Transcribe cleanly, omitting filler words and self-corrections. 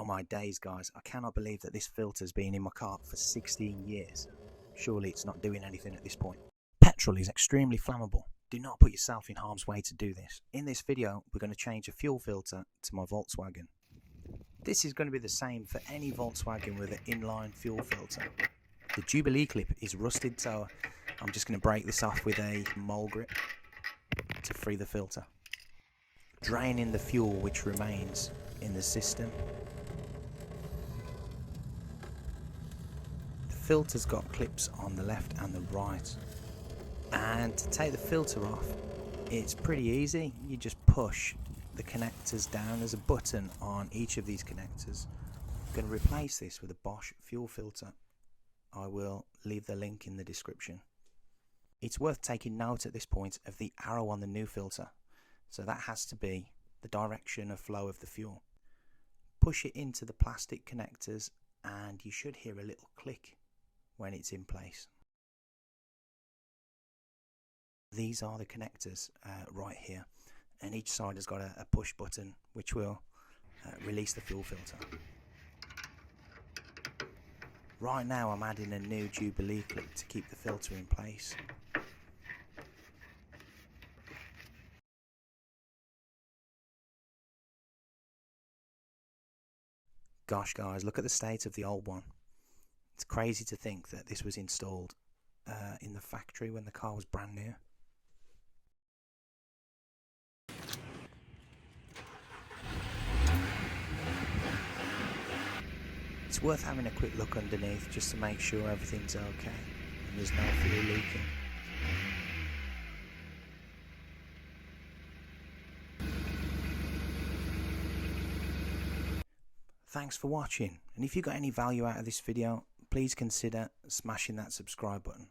my days, guys. I cannot believe that this filter's been in my car for 16 years. Surely it's not doing anything at this point. Petrol is extremely flammable. Do not put yourself in harm's way to do this. In this video, we're going to change a fuel filter to my Volkswagen. This is going to be the same for any Volkswagen with an inline fuel filter. The Jubilee clip is rusted, so I'm just going to break this off with a mole grip to free the filter. Draining the fuel which remains in the system. The filter's got clips on the left and the right. And to take the filter off, it's pretty easy. You just push the connectors down. There's a button on each of these connectors. I'm going to replace this with a Bosch fuel filter. I will leave the link in the description. It's worth taking note at this point of the arrow on the new filter. So that has to be the direction of flow of the fuel. Push it into the plastic connectors and you should hear a little click when it's in place. These are the connectors right here, and each side has got a push button which will release the fuel filter. Right now I'm adding a new Jubilee clip to keep the filter in place. Gosh guys, look at the state of the old one. It's crazy to think that this was installed in the factory when the car was brand new. It's worth having a quick look underneath just to make sure everything's okay and there's no fuel leaking. Thanks for watching, and if you got any value out of this video, please consider smashing that subscribe button.